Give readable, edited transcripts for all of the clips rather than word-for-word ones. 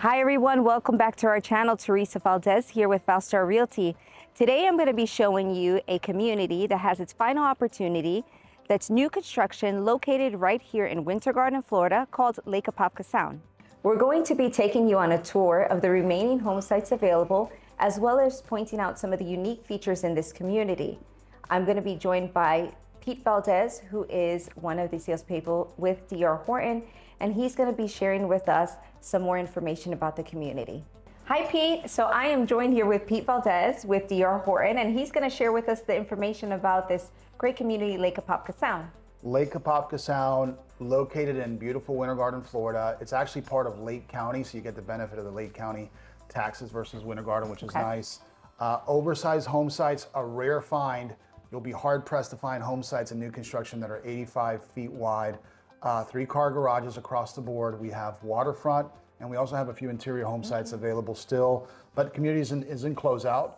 Hi everyone, welcome back to our channel. Teresa Valdez here with Valstar Realty. Today I'm going to be showing you a community that has its final opportunity that's new construction located right here in Winter Garden, Florida, called Lake Apopka Sound. We're going to be taking you on a tour of the remaining home sites available, as well as pointing out some of the unique features in this community. I'm going to be joined by Pete Valdez, who is one of the salespeople with D.R. Horton, and he's going to be sharing with us some more information about the community. Hi Pete, so I am joined here with Pete Valdez with D.R. Horton, and he's going to share with us the information about this great community, Lake Apopka Sound. Lake Apopka Sound, located in beautiful Winter Garden, Florida. It's actually part of Lake County, so you get the benefit of the Lake County taxes versus Winter Garden, which is nice. Oversized home sites, a rare find. You'll be hard pressed to find home sites in new construction that are 85 feet wide. 3-car garages across the board. We have waterfront, and we also have a few interior home sites available still, but community is in closeout.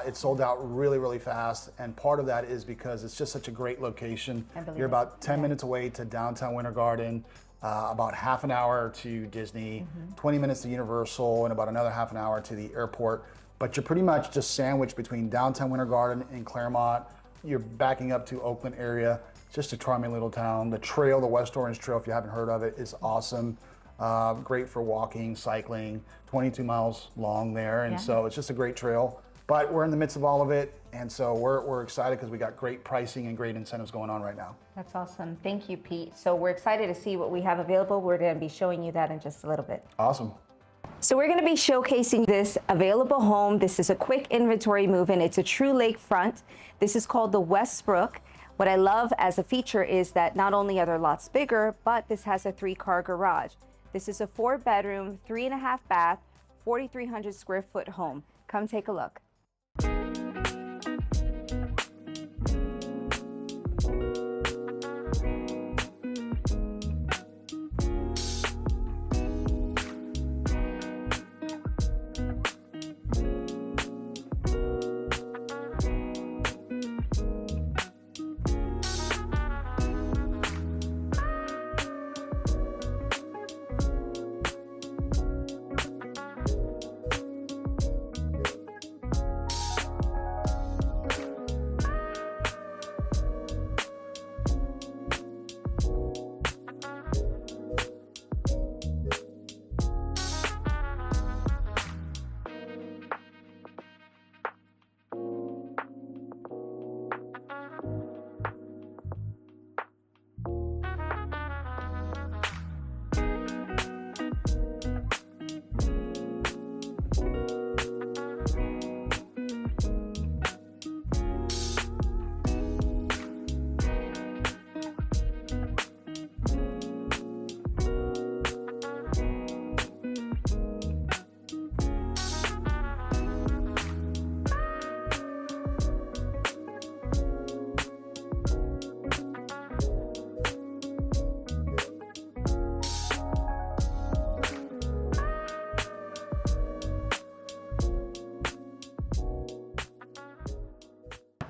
It's sold out really, really fast, and part of that is because it's just such a great location. You're about 10 minutes away to downtown Winter Garden, about half an hour to Disney, 20 minutes to Universal, and about another half an hour to the airport. But you're pretty much just sandwiched between downtown Winter Garden and Claremont. You're backing up to Oakland area. Just a charming little town. The trail, the West Orange Trail, if you haven't heard of it, is awesome. Great for walking, cycling, 22 miles long there. And so it's just a great trail. But we're in the midst of all of it. And so we're excited because we got great pricing and great incentives going on right now. That's awesome. Thank you, Pete. So we're excited to see what we have available. We're going to be showing you that in just a little bit. Awesome. So we're going to be showcasing this available home. This is a quick inventory move-in. It's a true lakefront. This is called the Westbrook. What I love as a feature is that not only are their lots bigger, but this has a 3-car garage. This is a 4-bedroom, 3.5 bath, 4,300 square foot home. Come take a look.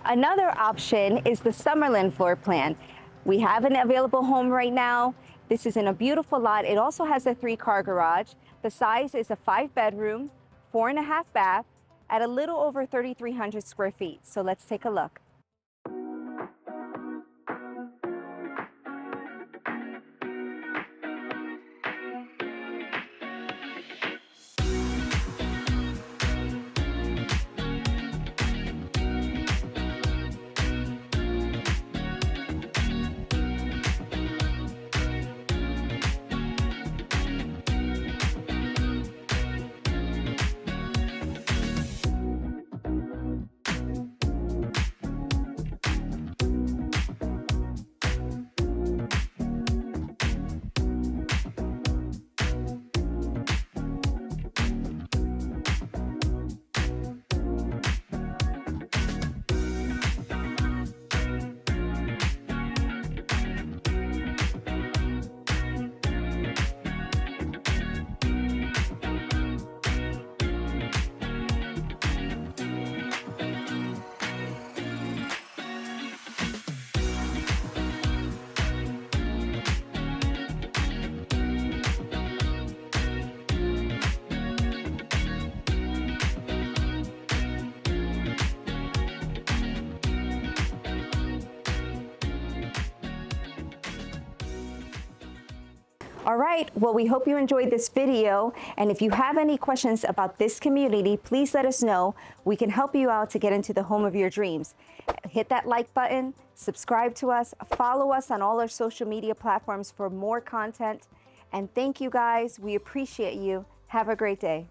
Another option is the Summerland floor plan. We have an available home right now. This is in a beautiful lot. It also has a 3-car garage. The size is a 5-bedroom, 4.5 bath at a little over 3,300 square feet. So let's take a look. All right, well, we hope you enjoyed this video. And if you have any questions about this community, please let us know. We can help you out to get into the home of your dreams. Hit that like button, subscribe to us, follow us on all our social media platforms for more content. And thank you guys. We appreciate you. Have a great day.